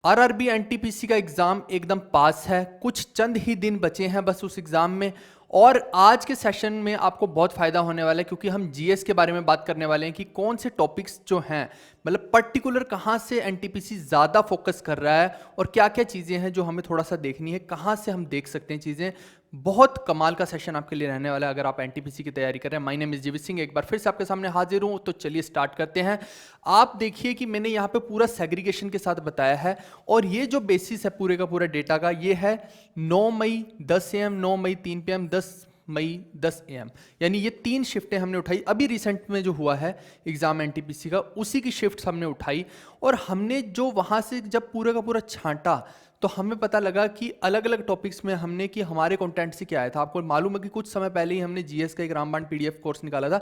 RRB NTPC का exam एकदम पास है, कुछ चंद ही दिन बचे हैं बस उस एग्जाम में। और आज के सेशन में आपको बहुत फायदा होने वाला है क्योंकि हम जीएस के बारे में बात करने वाले हैं कि कौन से टॉपिक्स जो हैं, मतलब पर्टिकुलर कहाँ से एनटीपीसी ज़्यादा फोकस कर रहा है और क्या क्या चीज़ें हैं जो हमें थोड़ा सा देखनी है, कहाँ से हम देख सकते हैं चीज़ें। बहुत कमाल का सेशन आपके लिए रहने वाला है अगर आप एनटीपीसी की तैयारी कर रहे हैं। माय नेम इज जीवित सिंह, एक बार फिर से आपके सामने हाजिर हूँ, तो चलिए स्टार्ट करते हैं। आप देखिए कि मैंने यहाँ पे पूरा सेग्रीगेशन के साथ बताया है और ये जो बेसिस है पूरे का पूरा डेटा का, ये है 9 मई 10 AM, 9 May 3 PM, 10 May 10 AM, यानी ये 3 शिफ्टें हमने उठाई। अभी रिसेंट में जो हुआ है एग्जाम एनटीपीसी का, उसी की शिफ्ट हमने उठाई और हमने जो वहाँ से जब पूरे का पूरा छांटा तो हमें पता लगा कि अलग अलग टॉपिक्स में हमने कि हमारे कंटेंट से क्या आया था। आपको मालूम है कि कुछ समय पहले ही हमने जीएस का एक रामबाण पीडीएफ कोर्स निकाला था,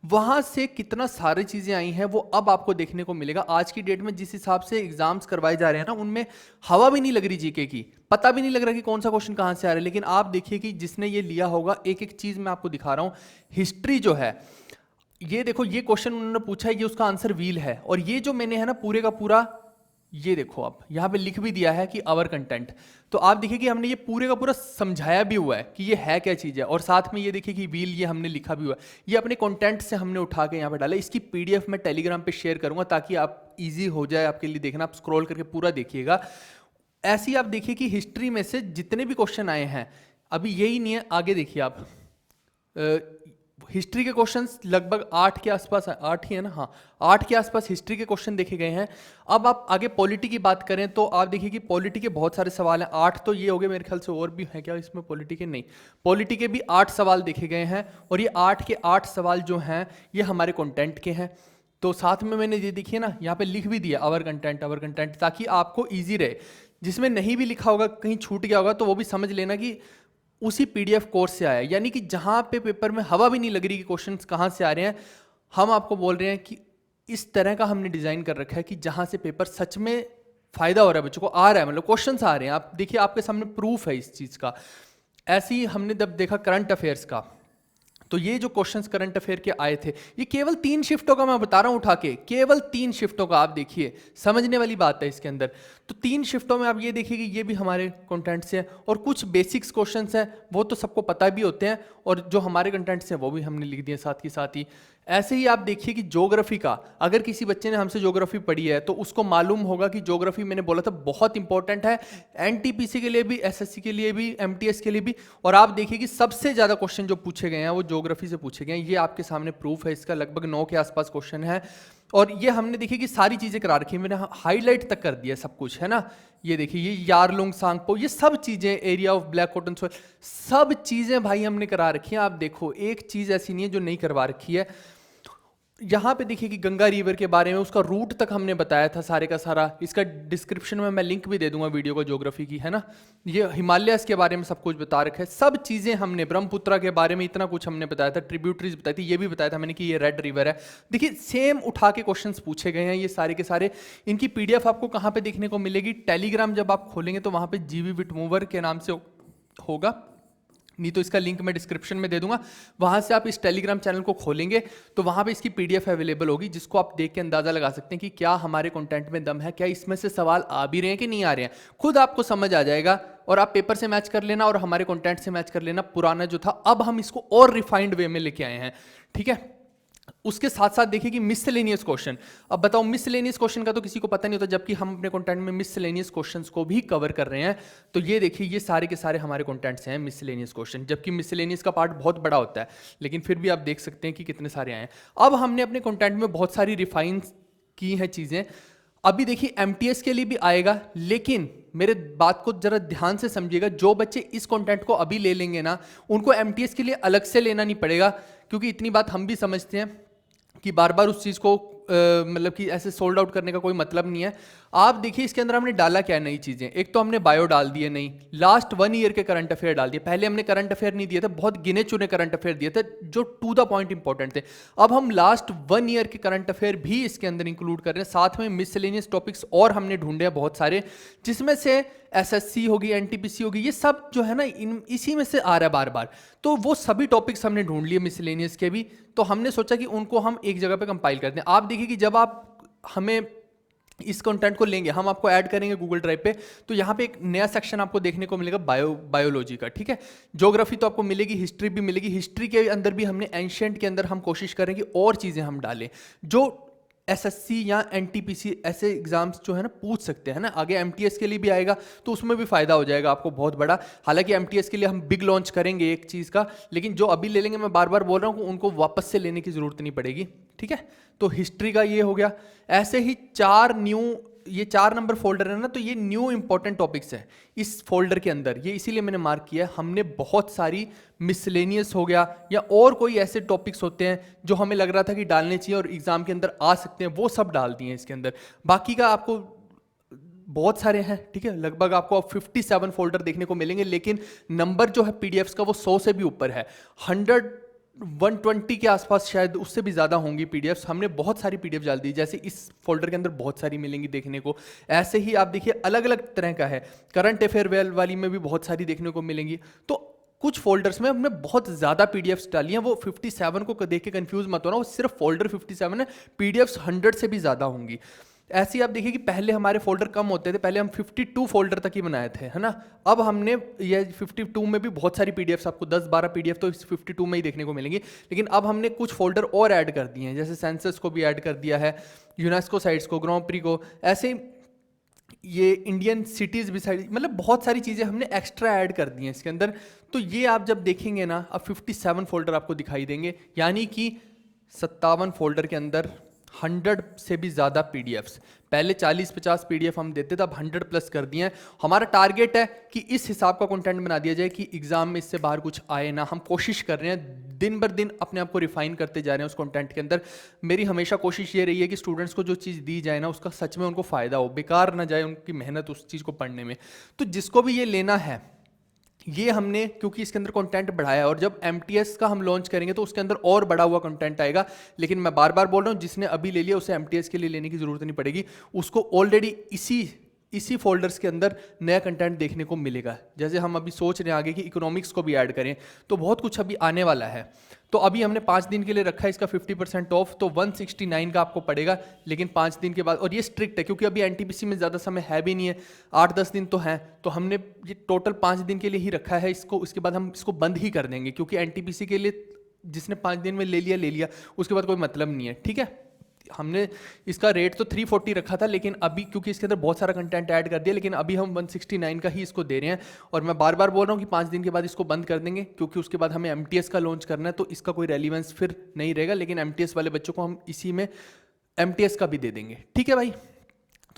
वहां से कितना सारी चीजें आई हैं वो अब आपको देखने को मिलेगा। आज की डेट में जिस हिसाब से एग्जाम्स करवाए जा रहे हैं ना, उनमें हवा भी नहीं लग रही जीके की, पता भी नहीं लग रहा कि कौन सा क्वेश्चन कहां से आ रहा है। लेकिन आप देखिए कि जिसने ये लिया होगा, एक एक चीज मैं आपको दिखा रहा हूं। हिस्ट्री जो है, ये देखो, ये क्वेश्चन उन्होंने पूछा है, ये उसका आंसर व्हील है। और ये जो मैंने है ना पूरे का पूरा, ये देखो आप यहाँ पे लिख भी दिया है कि आवर कंटेंट। तो आप देखिए कि हमने ये पूरे का पूरा समझाया भी हुआ है कि ये है क्या चीज़ है, और साथ में ये देखिए कि व्हील ये हमने लिखा भी हुआ है। ये अपने कंटेंट से हमने उठा के यहाँ पे डाला। इसकी पीडीएफ मैं टेलीग्राम पे शेयर करूंगा ताकि आप इजी हो जाए आपके लिए देखना। आप स्क्रॉल करके पूरा देखिएगा। ऐसे ही आप देखिए कि हिस्ट्री में से जितने भी क्वेश्चन आए हैं, अभी यही नहीं है, आगे देखिए आप। हिस्ट्री के क्वेश्चंस लगभग 8 के आसपास, 8 ही है ना, हाँ 8 के आसपास हिस्ट्री के क्वेश्चन देखे गए हैं। अब आप आगे पॉलिटी की बात करें तो आप देखिए कि पॉलिटी के बहुत सारे सवाल हैं। 8 तो ये हो गए, मेरे ख्याल से और भी हैं क्या इसमें पॉलिटी के, नहीं, पॉलिटी के भी 8 सवाल देखे गए हैं। और ये 8 के 8 सवाल जो हैं ये हमारे कंटेंट के हैं। तो साथ में मैंने ये देखिए ना यहाँ पे लिख भी दिया आवर कंटेंट, ताकि आपको ईजी रहे। जिसमें नहीं भी लिखा होगा, कहीं छूट गया होगा, तो वो भी समझ लेना कि उसी पीडीएफ कोर्स से आया। यानी कि जहां पे पेपर में हवा भी नहीं लग रही कि क्वेश्चंस कहां से आ रहे हैं, हम आपको बोल रहे हैं कि इस तरह का हमने डिजाइन कर रखा है कि जहां से पेपर सच में फायदा हो रहा है, बच्चों को आ रहा है, मतलब क्वेश्चंस आ रहे हैं। आप देखिए, आपके सामने प्रूफ है इस चीज का। ऐसे ही हमने जब देखा करंट अफेयर्स का, तो ये जो क्वेश्चंस करंट अफेयर के आए थे, ये केवल 3 शिफ्टों का मैं बता रहा हूं उठा के, केवल 3 शिफ्टों का। आप देखिए, समझने वाली बात है इसके अंदर। तो 3 शिफ्टों में आप ये देखिए कि ये भी हमारे कंटेंट से है, और कुछ बेसिक्स क्वेश्चंस हैं वो तो सबको पता भी होते हैं, और जो हमारे कंटेंट से वो भी हमने लिख दिए साथ के साथ ही। ऐसे ही आप देखिए कि ज्योग्राफी का, अगर किसी बच्चे ने हमसे ज्योग्राफी पढ़ी है तो उसको मालूम होगा कि ज्योग्राफी, मैंने बोला था, बहुत इंपॉर्टेंट है एनटीपीसी के लिए भी, एसएससी के लिए भी, एमटीएस के लिए भी। और आप देखिए कि सबसे ज्यादा क्वेश्चन जो पूछे गए हैं वो ज्योग्राफी से पूछे गए हैं। ये आपके सामने प्रूफ है इसका, लगभग 9 के आसपास क्वेश्चन है। और ये हमने देखिए कि सारी चीजें करा रखी है, मैंने हाईलाइट तक कर दिया सब कुछ, है ना। ये देखिए, ये यारलुंग सांगपो, ये सब चीजें, area of black cotton soil, सब चीजें भाई हमने करा रखी हैं। आप देखो, एक चीज ऐसी नहीं है जो नहीं करवा रखी है। यहाँ पे देखिए कि गंगा रिवर के बारे में, उसका रूट तक हमने बताया था सारे का सारा। इसका डिस्क्रिप्शन में मैं लिंक भी दे दूंगा वीडियो का, ज्योग्राफी की, है ना। ये हिमालयस के बारे में सब कुछ बता रखा है, सब चीज़ें हमने, ब्रह्मपुत्रा के बारे में इतना कुछ हमने बताया था, ट्रिब्यूटरीज बताई थी, ये भी बताया था मैंने कि ये रेड रिवर है। देखिए, सेम उठा के क्वेश्चंस पूछे गए हैं ये सारे के सारे। इनकी पीडीएफ आपको कहाँ पे देखने को मिलेगी? टेलीग्राम जब आप खोलेंगे तो वहाँ पे जीवी विटमूवर के नाम से होगा, नहीं तो इसका लिंक मैं डिस्क्रिप्शन में दे दूंगा। वहां से आप इस टेलीग्राम चैनल को खोलेंगे तो वहां पे इसकी पीडीएफ अवेलेबल होगी, जिसको आप देख के अंदाजा लगा सकते हैं कि क्या हमारे कंटेंट में दम है, क्या इसमें से सवाल आ भी रहे हैं कि नहीं आ रहे हैं। खुद आपको समझ आ जाएगा, और आप पेपर से मैच कर लेना और हमारे कंटेंट से मैच कर लेना। पुराना जो था, अब हम इसको और रिफाइंड वे में लेके आए हैं, ठीक है। उसके साथ साथ देखिए कि मिसलेनियस क्वेश्चन। अब बताओ, मिसलेनियस क्वेश्चन का तो किसी को पता नहीं होता, जबकि हम अपने कंटेंट में मिसलेनियस क्वेश्चंस को भी कवर कर रहे हैं। तो ये देखिए, ये सारे के सारे हमारे कंटेंट से हैं मिसलेनियस क्वेश्चन, जबकि मिसलेनियस का पार्ट बहुत बड़ा होता है, लेकिन फिर भी आप देख सकते हैं कि कितने सारे आए हैं। अब हमने अपने कंटेंट में बहुत सारी रिफाइन की हैं चीज़ें। अभी देखिए, एमटीएस के लिए भी आएगा, लेकिन मेरे बात को जरा ध्यान से समझिएगा। जो बच्चे इस कंटेंट को अभी ले लेंगे ना, उनको एमटीएस के लिए अलग से लेना नहीं पड़ेगा, क्योंकि इतनी बात हम भी समझते हैं कि बार बार उस चीज़ को मतलब कि ऐसे सोल्ड आउट करने का कोई मतलब नहीं है। आप देखिए, इसके अंदर हमने डाला क्या नई चीज़ें। एक तो हमने बायो डाल दिए, नहीं, लास्ट 1 ईयर के करंट अफेयर डाल दिए। पहले हमने करंट अफेयर नहीं दिए थे, बहुत गिने चुने करंट अफेयर दिए थे जो टू द पॉइंट इंपॉर्टेंट थे। अब हम लास्ट 1 ईयर के करंट अफेयर भी इसके अंदर इंक्लूड कर रहे हैं। साथ में मिसलेनियस टॉपिक्स और हमने ढूंढे हैं बहुत सारे, जिसमें से एसएससी होगी, एनटीपीसी होगी, ये सब जो है ना, इसी में से आ रहा है बार बार। तो वो सभी टॉपिक्स हमने ढूंढ लिए मिसलेनियस के भी, तो हमने सोचा कि उनको हम एक जगह पे कंपाइल करते हैं। आप देखिए कि जब आप हमें इस कंटेंट को लेंगे, हम आपको ऐड करेंगे गूगल ड्राइव पे, तो यहाँ पे एक नया सेक्शन आपको देखने को मिलेगा बायोलॉजी का, ठीक है। ज्योग्राफी तो आपको मिलेगी, हिस्ट्री भी मिलेगी। हिस्ट्री के अंदर भी हमने एंशियंट के अंदर हम कोशिश करेंगे और चीज़ें हम डालें जो एसएससी या एनटीपीसी ऐसे एग्जाम्स जो है ना पूछ सकते हैं ना। आगे एमटीएस के लिए भी आएगा तो उसमें भी फायदा हो जाएगा आपको बहुत बड़ा। हालांकि एमटीएस के लिए हम बिग लॉन्च करेंगे एक चीज़ का, लेकिन जो अभी ले लेंगे, मैं बार बार बोल रहा हूँ, उनको वापस से लेने की जरूरत नहीं पड़ेगी, ठीक है। तो हिस्ट्री का ये हो गया। ऐसे ही ये 4 नंबर फोल्डर है ना, तो ये न्यू इंपॉर्टेंट टॉपिक्स है इस फोल्डर के अंदर। ये इसीलिए मैंने मार्क किया है। हमने बहुत सारी मिसलेनियस हो गया या और कोई ऐसे टॉपिक्स होते हैं जो हमें लग रहा था कि डालने चाहिए और एग्जाम के अंदर आ सकते हैं, वो सब डाल दिए हैं इसके अंदर। बाकी का आपको बहुत सारे हैं, ठीक है। लगभग आपको 57 फोल्डर देखने को मिलेंगे, लेकिन नंबर जो है पीडीएफ्स का वो 100 से भी ऊपर है। 120 के आसपास, शायद उससे भी ज़्यादा होंगी पीडीएफ्स। हमने बहुत सारी पीडीएफ डाल दी, जैसे इस फोल्डर के अंदर बहुत सारी मिलेंगी देखने को। ऐसे ही आप देखिए अलग अलग तरह का है। करंट अफेयर वाली में भी बहुत सारी देखने को मिलेंगी। तो कुछ फोल्डर्स में हमने बहुत ज़्यादा पीडीएफ्स डाली हैं। वो 57 को देख के कंफ्यूज मत होना, वो सिर्फ फोल्डर 57 है, पीडीएफ्स 100 से भी ज़्यादा होंगी। ऐसे ही आप देखिए कि पहले हमारे फोल्डर कम होते थे, पहले हम 52 फोल्डर तक ही बनाए थे, है ना। अब हमने ये 52 में भी बहुत सारी पीडीएफ्स, आपको 10-12 पीडीएफ तो इस 52 में ही देखने को मिलेंगी, लेकिन अब हमने कुछ फोल्डर और ऐड कर दिए हैं, जैसे सेंसस को भी ऐड कर दिया है, यूनेस्को साइट्स को, ग्रां प्री को, ऐसे ये इंडियन सिटीज़ भी सारी, मतलब बहुत सारी चीज़ें हमने एक्स्ट्रा ऐड कर दी हैं इसके अंदर। तो ये आप जब देखेंगे ना, अब 57 फोल्डर आपको दिखाई देंगे, यानी कि 57 फोल्डर के अंदर 100 से भी ज़्यादा पीडीएफ्स। पहले 40-50 पीडीएफ हम देते थे, अब 100 प्लस कर दिए हैं। हमारा टारगेट है कि इस हिसाब का कंटेंट बना दिया जाए कि एग्जाम में इससे बाहर कुछ आए ना। हम कोशिश कर रहे हैं, दिन बर दिन अपने आप को रिफाइन करते जा रहे हैं उस कंटेंट के अंदर। मेरी हमेशा कोशिश ये रही है कि स्टूडेंट्स को जो चीज़ दी जाए ना, उसका सच में उनको फ़ायदा हो, बेकार ना जाए उनकी मेहनत उस चीज़ को पढ़ने में। तो जिसको भी ये लेना है, ये हमने क्योंकि इसके अंदर कंटेंट बढ़ाया है, और जब एमटीएस का हम लॉन्च करेंगे तो उसके अंदर और बढ़ा हुआ कंटेंट आएगा। लेकिन मैं बार बार बोल रहा हूँ, जिसने अभी ले लिया उसे एमटीएस के लिए लेने की जरूरत नहीं पड़ेगी, उसको ऑलरेडी इसी फोल्डर्स के अंदर नया कंटेंट देखने को मिलेगा। जैसे हम अभी सोच रहे हैं आगे कि इकोनॉमिक्स को भी ऐड करें, तो बहुत कुछ अभी आने वाला है। तो अभी हमने 5 दिन के लिए रखा है इसका 50% ऑफ, तो 169 का आपको पड़ेगा, लेकिन 5 दिन के बाद। और ये स्ट्रिक्ट है क्योंकि अभी एनटीपीसी में ज़्यादा समय है भी नहीं है, 8-10 दिन तो हैं, तो हमने ये टोटल 5 दिन के लिए ही रखा है इसको। उसके बाद हम इसको बंद ही कर देंगे, क्योंकि एनटीपीसी के लिए जिसने 5 दिन में ले लिया, उसके बाद कोई मतलब नहीं है, ठीक है। हमने इसका रेट तो 340 रखा था, लेकिन अभी क्योंकि इसके अंदर बहुत सारा कंटेंट ऐड कर दिया, लेकिन अभी हम 169 का ही इसको दे रहे हैं। और मैं बार बार बोल रहा हूँ कि 5 दिन के बाद इसको बंद कर देंगे, क्योंकि उसके बाद हमें एमटीएस का लॉन्च करना है, तो इसका कोई रेलिवेंस फिर नहीं रहेगा। लेकिन एमटीएस वाले बच्चों को हम इसी में एमटीएस का भी दे देंगे, ठीक है भाई।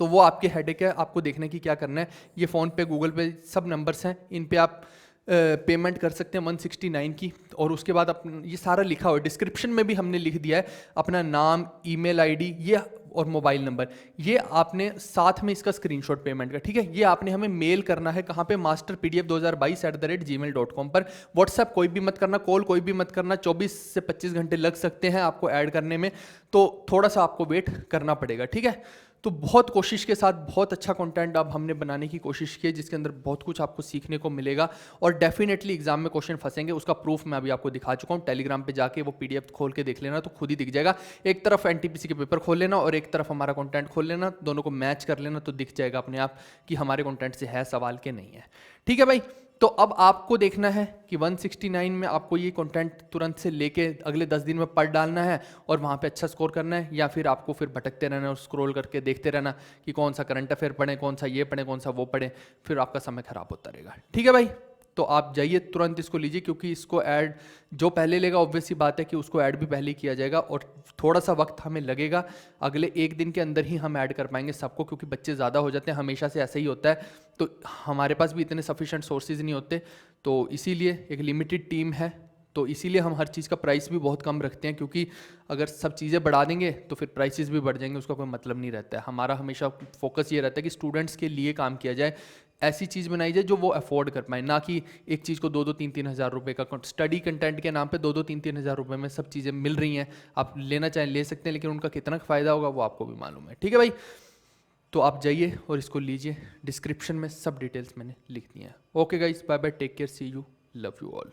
तो वो आपके हेडेक है, आपको देखने की क्या करना है। ये फ़ोन पे, गूगल पे सब नंबर्स हैं, इन पे आप पेमेंट कर सकते हैं 169 की। और उसके बाद ये सारा लिखा हुआ है, डिस्क्रिप्शन में भी हमने लिख दिया है, अपना नाम, ईमेल आईडी ये और मोबाइल नंबर, ये आपने साथ में इसका स्क्रीनशॉट पेमेंट का, ठीक है। ये आपने हमें मेल करना है, कहाँ पे, masterpdf2022@gmail.com पर। व्हाट्सएप कोई भी मत करना, कॉल कोई भी मत करना, 24 से 25 घंटे लग सकते हैं आपको ऐड करने में, तो थोड़ा सा आपको वेट करना पड़ेगा, ठीक है। तो बहुत कोशिश के साथ बहुत अच्छा कंटेंट अब हमने बनाने की कोशिश की है, जिसके अंदर बहुत कुछ आपको सीखने को मिलेगा। और डेफिनेटली एग्जाम में क्वेश्चन फंसेंगे, उसका प्रूफ मैं अभी आपको दिखा चुका हूँ। टेलीग्राम पे जाके वो पीडीएफ खोल के देख लेना, तो खुद ही दिख जाएगा। एक तरफ एनटीपीसी के पेपर खोल लेना और एक तरफ हमारा कंटेंट खोल लेना, दोनों को मैच कर लेना, तो दिख जाएगा अपने आप कि हमारे कंटेंट से है सवाल के नहीं है, ठीक है भाई। तो अब आपको देखना है कि 169 में आपको ये कंटेंट तुरंत से लेके अगले 10 दिन में पढ़ डालना है और वहाँ पे अच्छा स्कोर करना है, या फिर आपको फिर भटकते रहना और स्क्रॉल करके देखते रहना कि कौन सा करंट अफेयर पढ़ें, कौन सा ये पढ़ें, कौन सा वो पढ़ें, फिर आपका समय खराब होता रहेगा, ठीक है भाई। तो आप जाइए तुरंत इसको लीजिए, क्योंकि इसको ऐड जो पहले लेगा ऑब्वियस सी बात है कि उसको ऐड भी पहले ही किया जाएगा, और थोड़ा सा वक्त हमें लगेगा, अगले 1 दिन के अंदर ही हम ऐड कर पाएंगे सबको, क्योंकि बच्चे ज़्यादा हो जाते हैं, हमेशा से ऐसा ही होता है। तो हमारे पास भी इतने सफिशेंट सोर्सेज नहीं होते, तो इसीलिए एक लिमिटेड टीम है, तो इसीलिए हम हर चीज़ का प्राइस भी बहुत कम रखते हैं, क्योंकि अगर सब चीज़ें बढ़ा देंगे तो फिर प्राइसेस भी बढ़ जाएंगे, उसका कोई मतलब नहीं रहता है। हमारा हमेशा फोकस ये रहता है कि स्टूडेंट्स के लिए काम किया जाए, ऐसी चीज़ बनाई जाए जो वो अफोर्ड कर पाए, ना कि एक चीज़ को 2-3 हज़ार रुपये का स्टडी कंटेंट के नाम पे 2-3 हज़ार रुपये में सब चीज़ें मिल रही हैं। आप लेना चाहें ले सकते हैं, लेकिन उनका कितना फ़ायदा होगा वो आपको भी मालूम है, ठीक है भाई। तो आप जाइए और इसको लीजिए, डिस्क्रिप्शन में सब डिटेल्स मैंने लिख दी हैं। Okay guys, bye bye, take care, see you, love you all.